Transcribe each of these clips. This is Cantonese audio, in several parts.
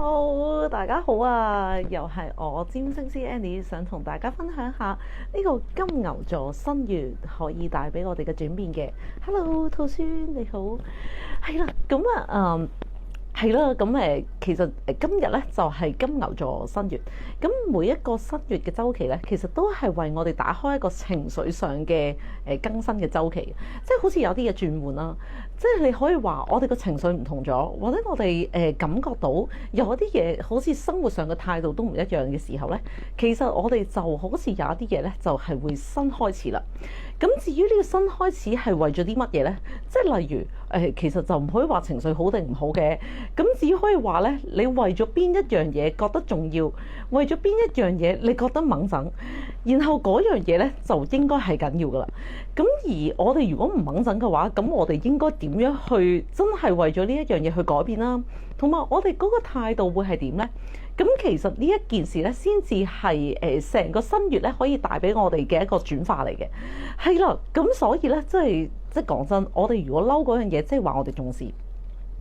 Hello，大家好啊！又係我占星師 Annie，想同大家分享下呢個金牛座新月可以帶俾我哋嘅轉變嘅。Hello，兔孫你好，係啦，係啦，其實今日咧就係金牛座新月，咁每一個新月嘅週期咧，其實都係為我哋打開一個情緒上嘅更新嘅週期，即係好似有啲嘢轉換啦，即係你可以話我哋個情緒唔同咗，或者我哋感覺到有一啲嘢好似生活上嘅態度都唔一樣嘅時候咧，其實我哋就好似有一啲嘢咧就係會新開始啦。咁至於呢個新開始係為咗啲乜嘢呢？即係例如其實就唔可以話情緒好定唔好嘅，咁只可以話呢，你為咗邊一樣嘢覺得重要，為咗邊一樣嘢你覺得猛整，然後嗰樣嘢呢就應該係緊要噶啦。咁而我哋如果唔猛整嘅話，咁我哋應該點樣去真係為咗呢一樣嘢去改變啦？同埋我哋嗰個態度會係點呢？咁其實呢一件事咧，先至係成個新月咧可以帶俾我哋嘅一個轉化嚟嘅，係啦。咁所以咧，即係講真，我哋如果嬲嗰樣嘢，即係話我哋重視。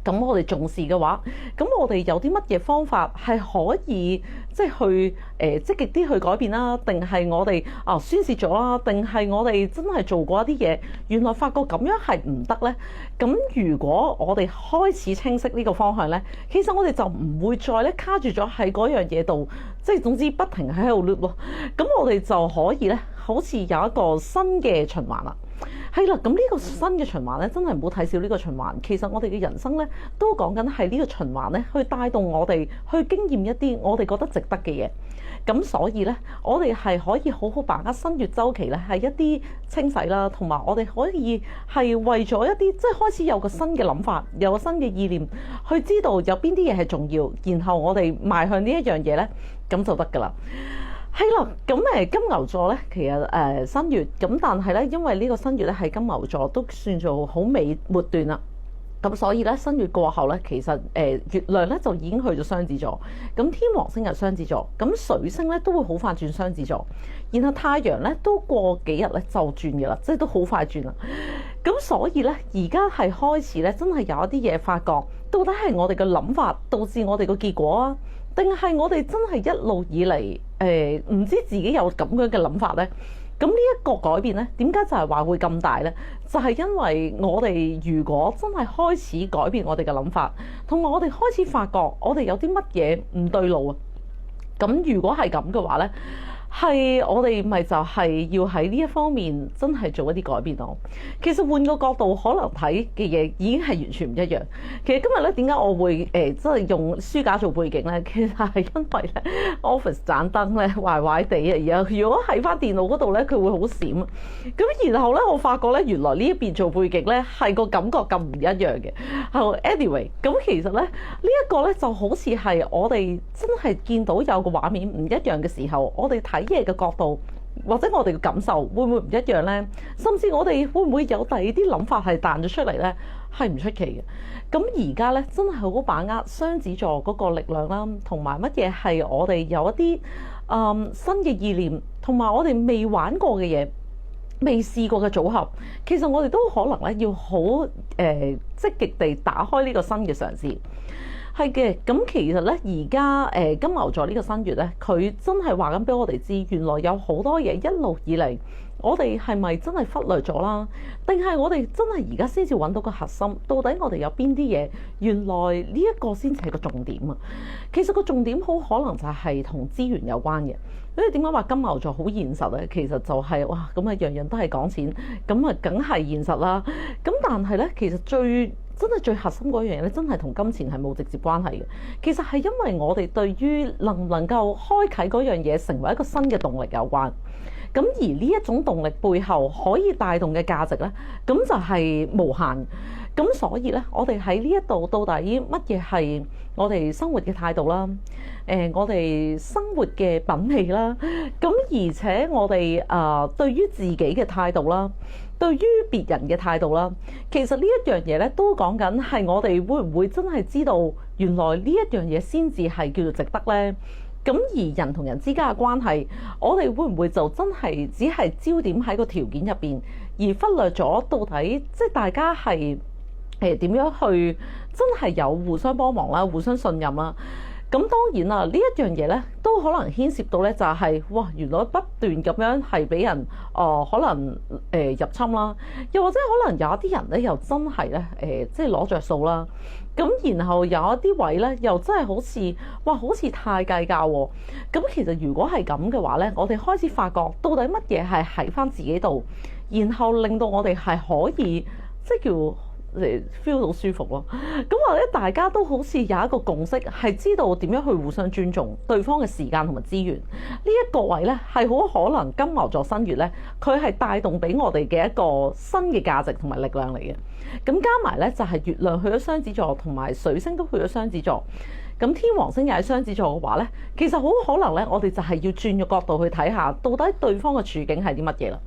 咁我哋重視嘅話，咁我哋有啲乜嘢方法係可以即係去積極啲去改變啦？定係我哋宣泄咗啦？定係我哋真係做過一啲嘢，原來發覺咁樣係唔得呢？咁如果我哋開始清晰呢個方向呢，其實我哋就唔會再咧卡住咗喺嗰樣嘢度，即係總之不停喺度 loop 咯。咁我哋就可以呢，好似有一個新嘅循環啦。係啦，咁呢個新嘅循環咧，真係唔好睇小呢個循環。其實我哋嘅人生咧，都講緊係呢個循環咧，去帶動我哋去經驗一啲我哋覺得值得嘅嘢。咁所以咧，我哋係可以好好把握新月週期咧，係一啲清洗啦，同埋我哋可以係為咗一啲即係開始有個新嘅諗法，有個新嘅意念，去知道有邊啲嘢係重要，然後我哋邁向呢一樣嘢咧，咁就得㗎啦。係啦，咁金牛座咧，其實新月咁，但係咧，因為呢個新月咧係金牛座都算做好尾末段啦。咁所以咧，新月過後咧，其實月亮咧就已經去咗雙子座，咁天王星係雙子座，咁水星咧都會好快轉雙子座，然後太陽咧都過幾日咧就轉嘅啦，即係都好快轉啦。咁所以咧，而家係開始咧，真係有一啲嘢發覺，到底係我哋嘅諗法導致我哋個結果啊？定係我哋真係一路以嚟唔知自己有咁樣嘅諗法呢？咁呢一個改變呢，點解就係話會咁大呢？就係因為我哋如果真係開始改變我哋嘅諗法，同埋我哋開始發覺我哋有啲乜嘢唔對路啊。咁如果係咁嘅話呢，係我哋咪就係要喺呢一方面真係做一啲改變咯。其實換個角度，可能睇嘅嘢已經係完全唔一樣。其實今日咧，點解我會即係用書架做背景咧？其實係因為咧 Office 盞燈咧壞壞地啊，而如果喺翻電腦嗰度咧，佢會好閃啊。咁然後咧，我發覺咧，原來呢一邊做背景咧係個感覺咁唔一樣嘅。Anyway，咁其實咧呢一個咧就好似係我哋真係見到有個畫面唔一樣嘅時候，我哋睇嘢嘅角度或者我哋嘅感受會唔會唔一樣呢？甚至我哋會唔會有第二啲諗法係彈咗出嚟呢？係唔出奇嘅。咁而家呢，真係好好把握雙子座嗰個力量啦，同埋乜嘢係我哋有一啲新嘅意念，同埋我哋未玩過嘅嘢，未試過嘅組合，其實我哋都可能咧要好積極地打開呢個新嘅嘗試。係嘅，咁其實咧而家金牛座呢個新月咧，佢真係話緊俾我哋知，原來有好多嘢一路以嚟，我哋係咪真係忽略咗啦？定係我哋真係而家先至揾到個核心？到底我哋有邊啲嘢？原來呢一個先至係個重點啊！其實個重點好可能就係同資源有關嘅。所以點解話金牛座好現實咧？其實就係哇，咁啊樣樣都係講錢，咁啊梗係現實啦。咁但係咧，其實真係最核心嗰樣嘢咧，真係同金錢係冇直接關係嘅。其實係因為我哋對於能唔能夠開啟嗰樣嘢成為一個新嘅動力有關。咁而呢一種動力背後可以帶動嘅價值咧，咁就係無限。咁所以咧，我哋喺呢一度到底乜嘢係我哋生活嘅態度啦？我哋生活嘅品味啦，咁而且我哋對於自己嘅態度啦，對於別人嘅態度啦，其實呢一樣嘢咧都講緊係我哋會唔會真係知道原來呢一樣嘢先至係叫做值得呢？咁而人同人之間嘅關係，我哋會唔會就真係只係焦點喺個條件入邊，而忽略咗到底即係大家係點樣去真係有互相幫忙啦、互相信任啦？咁當然啦，呢一樣嘢咧都可能牽涉到咧，就係哇，原來不斷咁樣係俾人可能入侵啦，又或者可能有一啲人咧又真係咧即係攞着數啦。咁然後有一啲位咧又真係好似哇，好似太計較喎。咁其實如果係咁嘅話咧，我哋開始發覺到底乜嘢係喺翻自己度，然後令到我哋係可以即係叫feel 到舒服咯。咁或者大家都好似有一個共識，係知道點樣去互相尊重對方嘅時間同埋資源。呢一個位呢，係好可能金牛座新月呢，佢係帶動俾我哋嘅一個新嘅價值同埋力量嚟嘅。咁加埋呢，就係月亮去咗雙子座，同埋水星都去咗雙子座。咁天王星又喺雙子座嘅話呢，其實好可能呢，我哋就係要轉個角度去睇下，到底對方嘅處境係啲乜嘢啦。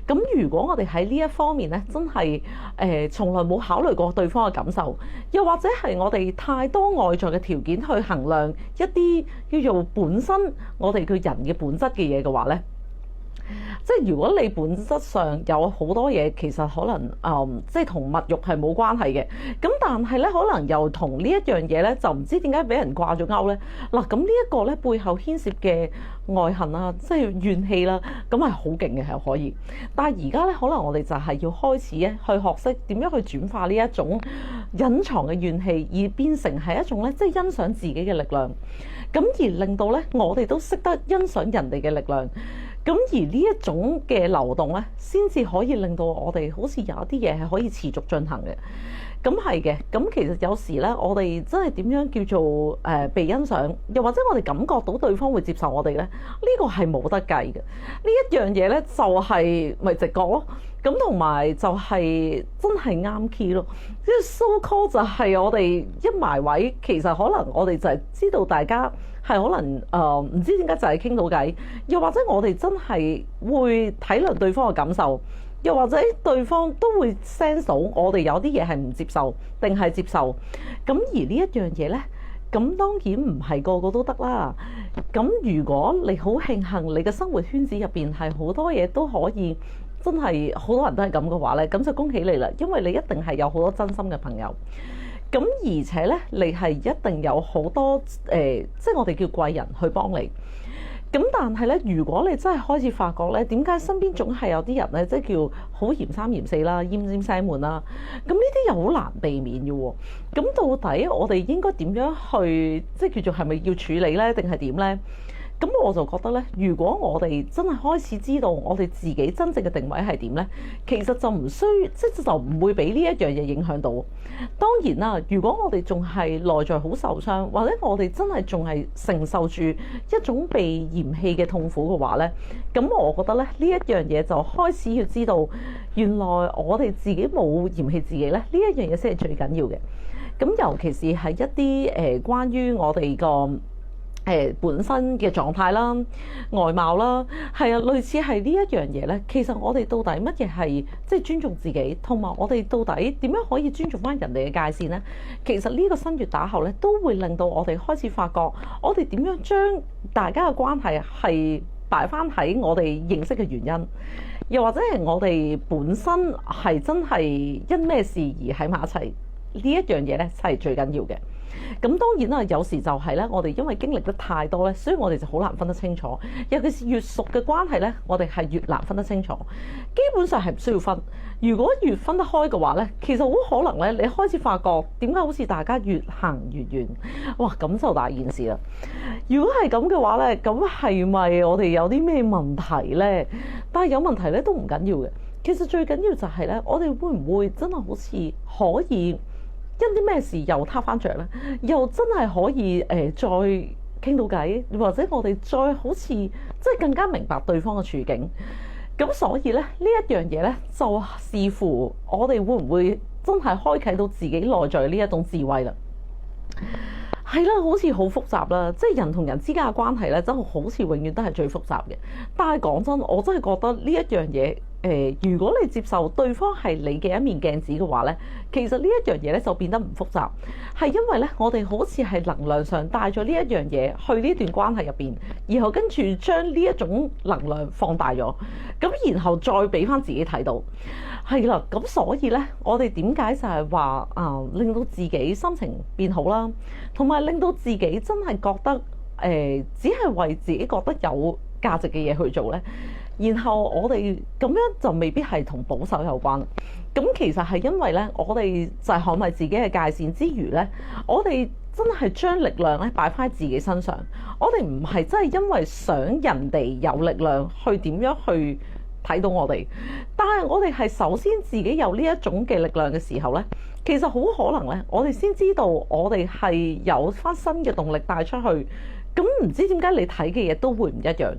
咁如果我哋喺呢一方面呢，真係從來冇考慮過對方嘅感受，又或者係我哋太多外在嘅條件去衡量一啲叫做本身我哋嘅人嘅本質嘅嘢嘅話呢，即係如果你本質上有好多嘢，其實可能即係同物慾係冇關係嘅，咁但係咧可能又同呢一樣嘢咧，就唔知點解俾人掛咗鈎咧。嗱，咁呢一個咧背後牽涉嘅愛恨啊，即係怨氣啦，咁係好勁嘅，係可以。但係而家咧，可能我哋就係要開始咧去學識點樣去轉化呢一種隱藏嘅怨氣，而變成係一種咧即係欣賞自己嘅力量，咁而令到咧我哋都識得欣賞人哋嘅力量。咁而呢一種嘅流動咧，先至可以令到我哋好似有一啲嘢係可以持續進行嘅。咁係嘅，咁其實有時咧，我哋真係點樣叫做被欣賞，又或者我哋感覺到對方會接受我哋咧，呢個係冇得計嘅。呢一樣嘢咧就係咪直覺咯？咁同埋就係真係啱 key 咯。即係 so call 就係我哋一埋位，其實可能我哋就係知道大家係可能唔知點解就係傾到偈，又或者我哋真係會體諒對方嘅感受。又或者對方都會 sense 到我哋有啲嘢係唔接受定係接受，咁而呢一樣嘢呢，咁當然唔係個個都得啦。咁如果你好慶幸你嘅生活圈子入邊係好多嘢都可以，真係好多人都係咁嘅話呢，咁就恭喜你啦，因為你一定係有好多真心嘅朋友。咁而且呢，你係一定有好多即係我哋叫貴人去幫你。咁但係咧，如果你真係開始發覺咧，點解身邊總係有啲人咧，即係叫好嫌三嫌四啦、厭尖聲悶啦，咁呢啲又好難避免嘅喎。咁到底我哋應該點樣去，即係叫做係咪要處理咧，定係點咧？咁我就覺得咧，如果我哋真係開始知道我哋自己真正嘅定位係點咧，其實就唔需要，即係就唔會俾呢一樣嘢影響到。當然啦，如果我哋仲係內在好受傷，或者我哋真係仲係承受住一種被嫌棄嘅痛苦嘅話咧，咁我覺得咧，呢一樣嘢就開始要知道，原來我哋自己冇嫌棄自己咧，呢一樣嘢先係最緊要嘅。咁尤其是係一啲關於我哋個本身嘅狀態啦、外貌啦，係啊，類似係呢一樣嘢呢。其實我哋到底乜嘢係即係尊重自己，同埋我哋到底點樣可以尊重翻人哋嘅界線呢？其實呢個新月打後呢，都會令到我哋開始發覺，我哋點樣將大家嘅關係係擺翻喺我哋認識嘅原因，又或者係我哋本身係真係因咩事而喺埋一齊，呢一樣嘢呢，係最緊要嘅。咁當然啦，有時就係咧，我哋因為經歷得太多咧，所以我哋就好難分得清楚。尤其是越熟嘅關係咧，我哋係越難分得清楚。基本上係唔需要分。如果越分得開嘅話咧，其實好可能咧，你開始發覺點解好似大家越行越遠。哇！咁就大件事啦。如果係咁嘅話咧，咁係咪我哋有啲咩問題咧？但係有問題咧都唔緊要嘅。其實最緊要就係咧，我哋會唔會真係好似可以因啲咩事又撻翻着咧，又真係可以再傾到偈，或者我哋再好似即係更加明白對方嘅處境。咁所以咧，呢一樣嘢咧，就視乎我哋會唔會真係開啟到自己內在呢一種智慧啦。係啦，好似好複雜啦，即係人同人之間嘅關係咧，真係好似永遠都係最複雜嘅。但係講真，我真係覺得呢一樣嘢如果你接受對方係你嘅一面鏡子嘅話呢，其實呢一樣嘢呢就變得唔複雜，係因為呢，我哋好似係能量上帶咗呢一樣嘢去呢段關係入邊，然後跟住將呢一種能量放大咗，咁然後再俾翻自己睇到，係啦，咁所以呢，我哋點解就係話令到自己心情變好啦，同埋令到自己真係覺得只係為自己覺得有價值嘅嘢去做呢。然後我哋咁樣就未必係同保守有關，咁其實係因為呢，我哋就係捍衞自己嘅界線之餘呢，我哋真係將力量咧擺翻喺自己身上，我哋唔係真係因為想人哋有力量去點樣去睇到我哋，但係我哋係首先自己有呢一種嘅力量嘅時候呢，其實好可能呢，我哋先知道我哋係有翻新嘅動力帶出去，咁唔知點解你睇嘅嘢都會唔一樣。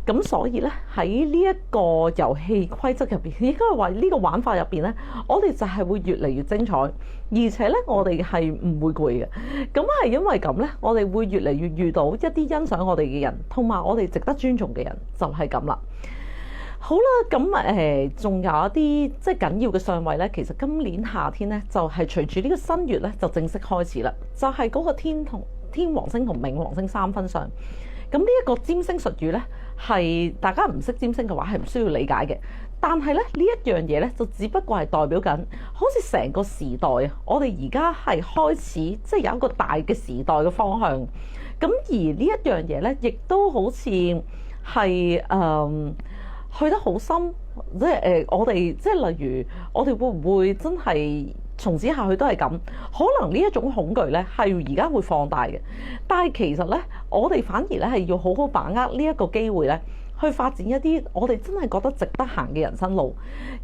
咁所以咧喺呢一個遊戲規則入邊，應該話呢個玩法入邊咧，我哋就係會越嚟越精彩，而且咧我哋係唔會攰嘅。咁係因為咁咧，我哋會越嚟越遇到一啲欣賞我哋嘅人，同埋我哋值得尊重嘅人，就係咁啦。好啦，咁仲有一啲即係緊要嘅相位咧，其實今年夏天咧就係隨住呢個新月咧就正式開始啦，就係嗰個天王星同冥王星三分相。咁呢一個占星術語呢，係大家唔識占星嘅話係唔需要理解嘅。但係咧呢一樣嘢呢，就只不過係代表緊，好似成個時代啊，我哋而家係開始即係有一個大嘅時代嘅方向。咁而呢一樣嘢呢，亦都好似係去得好深，即係我哋即係例如我哋會唔會真係從此下去都係咁？可能呢一種恐懼呢係而家會放大嘅，但係其實呢，我哋反而呢係要好好把握呢一個機會呢，去發展一啲我哋真係覺得值得行嘅人生路。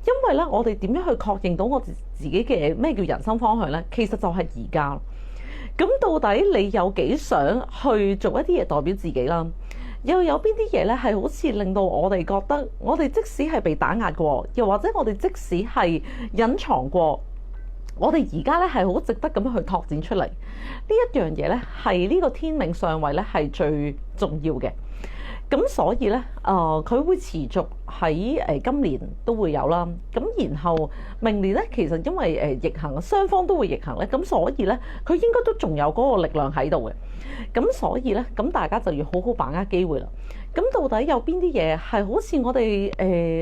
因為呢，我哋點樣去確認到我自己嘅咩叫人生方向呢？其實就係而家。咁到底你有幾想去做一啲嘢代表自己啦？又有邊啲嘢呢係好似令到我哋覺得，我哋即使係被打壓過，又或者我哋即使係隱藏過，我哋而家呢係好值得咁樣去拓展出嚟。呢一樣嘢呢係呢個天冥相位呢係最重要嘅。咁所以呢，佢會持續喺今年都會有啦。咁然後明年呢，其實因為逆行，雙方都會逆行咧，咁所以呢，佢應該都仲有嗰個力量喺度嘅。咁所以呢，咁大家就要好好把握機會啦。咁到底有邊啲嘢係好似我哋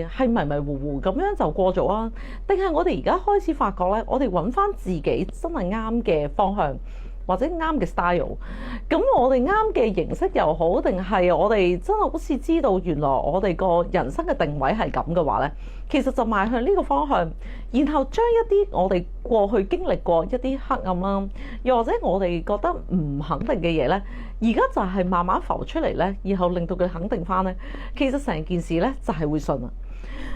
係迷迷糊糊咁樣就過咗啊？定係我哋而家開始發覺呢，我哋揾翻自己真係啱嘅方向，或者啱嘅 style， 咁我哋啱嘅形式又好，定係我哋真係好似知道原來我哋個人生嘅定位係咁嘅話呢，其實就邁向呢個方向，然後將一啲我哋過去經歷過一啲黑暗啦，又或者我哋覺得唔肯定嘅嘢呢，而家就係慢慢浮出嚟呢，然後令到佢肯定翻呢，其實成件事呢就係會順啦。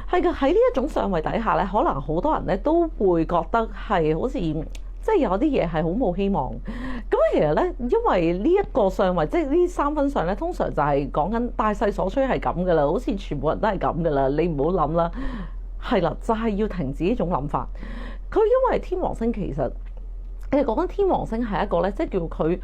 係嘅，喺呢一種相位底下呢，可能好多人呢都會覺得係好似即係有啲嘢係好冇希望。咁其實呢，因為呢一個相位，即係呢三分相呢，通常就係講緊大勢所趨係咁噶啦，好似全部人都係咁噶啦，你唔好諗啦。係啦，就係要停止呢種諗法。佢因為天王星其實講緊天王星係一個呢，即係叫佢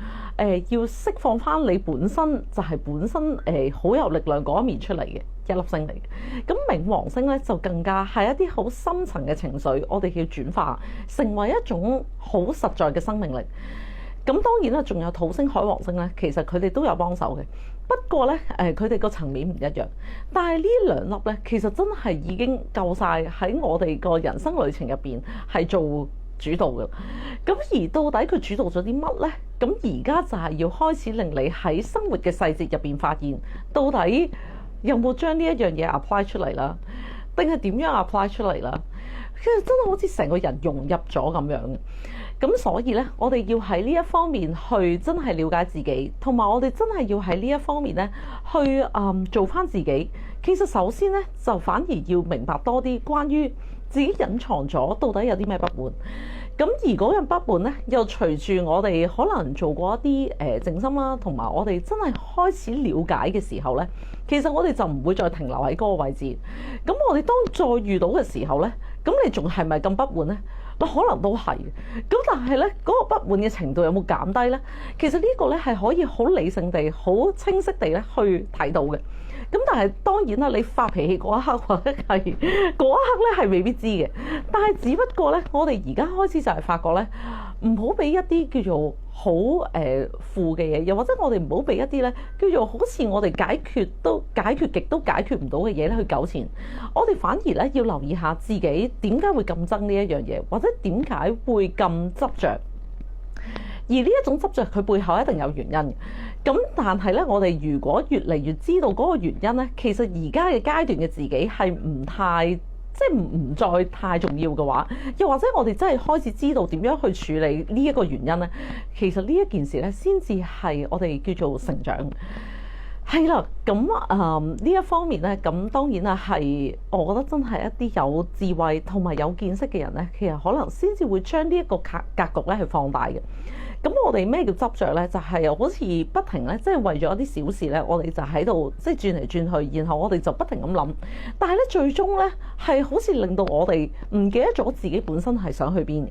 要釋放翻你本身就係本身好有力量嗰一面出嚟嘅一粒星嚟嘅。咁冥王星呢，就更加係一啲好深層嘅情緒，我哋要轉化成為一種好實在嘅生命力。咁當然啦，仲有土星、海王星呢，其實佢哋都有幫手嘅。不過呢，佢哋個層面唔一樣。但係呢兩粒呢，其實真係已經夠晒喺我哋個人生旅程入邊係做主導嘅。咁而到底佢主導咗啲乜呢？咁而家就係要開始令你喺生活嘅細節入邊發現，到底有冇將呢一樣嘢 apply 出嚟啦？定係點樣 apply 出嚟啦？其實真係好似成個人融入咗咁樣嘅。咁所以呢，我哋要喺呢一方面去真係了解自己，同埋我哋真係要喺呢一方面呢去做翻自己。其實首先呢，就反而要明白多啲關於自己隱藏咗到底有啲咩不滿。咁而嗰樣不滿呢，又隨住我哋可能做過一啲靜心啦，同埋我哋真係開始了解嘅時候呢，其實我哋就唔會再停留喺嗰個位置。咁我哋當再遇到嘅時候呢，咁你仲係咪咁不滿呢？可能都係。咁但係咧，嗰個不滿嘅程度有冇減低咧？其實呢個咧係可以好理性地、好清晰地咧去睇到嘅。咁但係當然啦，你發脾氣嗰一刻或者係嗰一刻咧係未必知嘅。但係只不過咧，我哋而家開始就係發覺咧，唔好俾一啲叫做好負嘅嘢，又或者我哋唔好俾一啲咧叫做好似我哋解決極都解決唔到嘅嘢咧去糾纏。我哋反而咧要留意下自己點解會咁憎呢一樣嘢，或者點解會咁執着。而呢一種執着，佢背後一定有原因嘅。咁但係咧，我哋如果越嚟越知道嗰個原因咧，其實而家嘅階段嘅自己係唔太即係唔再太重要嘅話，又或者我哋真係開始知道點樣去處理呢一個原因咧，其實呢一件事咧先至係我哋叫做成長。係啦，咁呢一方面咧，咁當然啦，係我覺得真係一啲有智慧同埋有見識嘅人咧，其實可能先至會將呢一個格局咧去放大嘅。咁我哋咩叫執着呢？就係好似不停咧，即係為咗一啲小事咧，我哋就喺度即係轉嚟轉去，然後我哋就不停咁諗。但係咧，最終咧係好似令到我哋唔記得咗自己本身係想去邊嘅。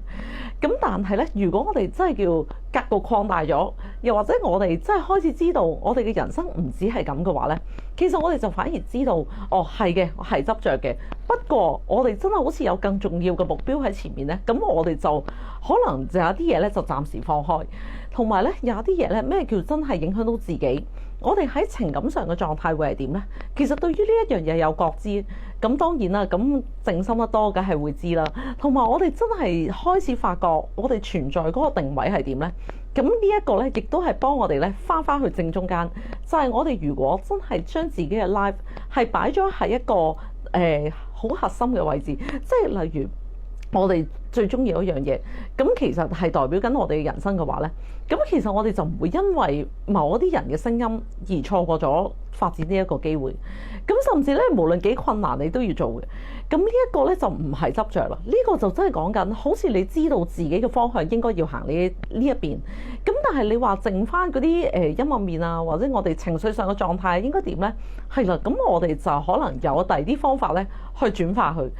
咁但係咧，如果我哋真係叫格局擴大咗，又或者我哋真係開始知道我哋嘅人生唔止係咁嘅話咧，其實我哋就反而知道，哦係嘅，我係執着嘅。不過我哋真係好似有更重要嘅目標喺前面咧，咁我哋就可能就有啲嘢咧就暫時放開，同埋咧有啲嘢咧咩叫真係影響到自己，我哋喺情感上嘅狀態會係點呢？其實對於呢一樣嘢有覺知，咁當然啦，咁靜心得多梗係會知啦。同埋我哋真係開始發覺我哋存在嗰個定位係點呢？咁呢一個咧亦都係幫我哋咧翻去正中間，就係我哋如果真係將自己嘅 life 係擺咗喺一個好核心嘅位置，即係例如我哋最中意嗰樣嘢，咁其實係代表緊我哋嘅人生嘅話呢，咁其實我哋就唔會因為某一啲人嘅聲音而錯過咗發展呢一個機會。咁甚至咧，無論幾困難你都要做嘅。咁呢一個咧就唔係執着啦，呢個就真係講緊好似你知道自己嘅方向應該要行呢一邊。咁但係你話剩翻嗰啲陰暗面啊，或者我哋情緒上嘅狀態應該點呢？係啦，咁我哋就可能有第二啲方法咧去轉化佢。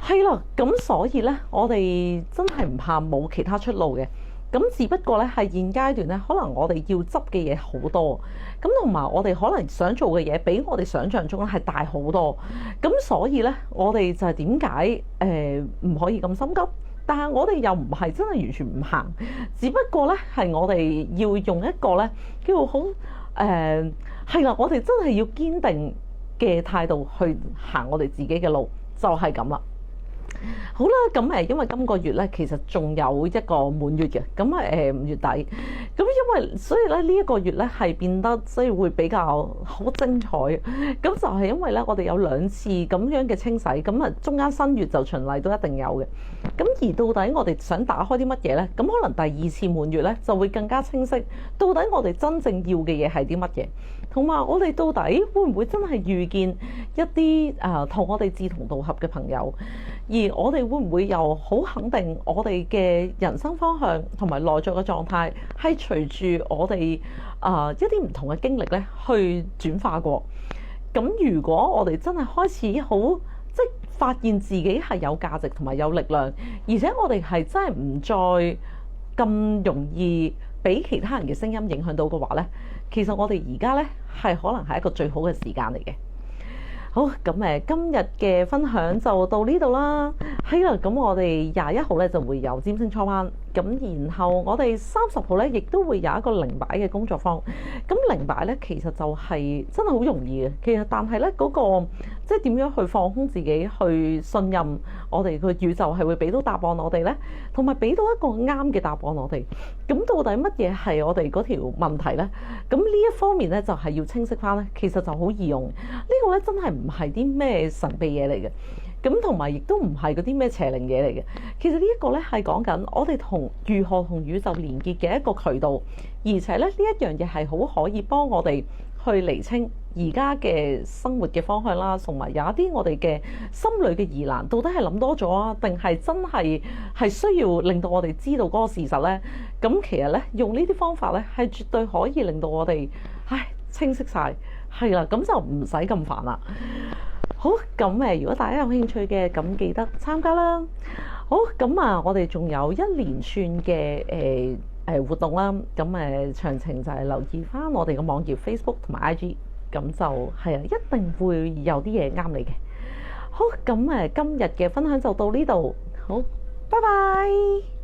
係啦，咁所以咧，我哋真係唔怕冇其他出路嘅。咁只不過咧，係現階段咧，可能我哋要執嘅嘢好多，咁同埋我哋可能想做嘅嘢，比我哋想象中咧係大好多。咁所以咧，我哋就係點解唔可以咁心急？但係我哋又唔係真係完全唔行，只不過咧係我哋要用一個咧叫做好係啦，我哋真係要堅定嘅態度去行我哋自己嘅路，就係咁啦。好啦，咁因為今個月咧，其實仲有一個滿月嘅，咁5月底，咁因為所以咧呢一個月咧係變得即係會比較好精彩，咁就係因為咧我哋有2次咁樣嘅清洗，咁中間新月就循例都一定有嘅，咁而到底我哋想打開啲乜嘢咧？咁可能第2次滿月咧就會更加清晰，到底我哋真正要嘅嘢係啲乜嘢，同埋我哋到底會唔會真係遇見一啲同我哋志同道合嘅朋友？而我哋會唔會又好肯定我哋嘅人生方向同埋內在嘅狀態係隨住我哋一啲唔同嘅經歷咧去轉化過？咁如果我哋真係開始好即係發現自己係有價值同埋有力量，而且我哋係真係唔再咁容易俾其他人嘅聲音影響到嘅話咧，其實我哋而家咧係可能係一個最好嘅時間嚟嘅。好，咁今日嘅分享就到呢度啦。係啦，咁我哋21號咧就會有占星初班，咁然後我哋30號咧亦都會有一個靈擺嘅工作坊。咁靈擺咧其實就係真係好容易嘅，其實但係咧嗰個即係點樣去放空自己，去信任我哋個宇宙係會俾到答案我哋咧，同埋俾到一個啱嘅答案我哋。咁到底乜嘢係我哋嗰條問題咧？咁呢一方面咧就係要清晰翻咧，其實就好易用。呢個咧真係唔係啲咩神秘嘢嚟嘅，咁同埋亦都唔係嗰啲咩邪靈嘢嚟嘅。其實呢一個咧係講緊我哋如何同宇宙連結嘅一個渠道，而且咧呢一樣嘢係好可以幫我哋去釐清而家嘅生活嘅方向啦，同埋有一啲我哋嘅心裏嘅疑難，到底係諗多咗啊，定係真係需要令到我哋知道嗰個事實呢？咁其實咧用呢啲方法咧係絕對可以令到我哋清晰晒。係啦，咁就唔使咁煩啦。好，咁如果大家有興趣嘅，咁記得參加啦。好，咁我哋仲有一連串嘅活動啦。咁詳情就係留意翻我哋嘅網頁、Facebook 同埋 IG，咁就係一定會有啲嘢啱你嘅。好，咁今日嘅分享就到呢度，好，拜拜。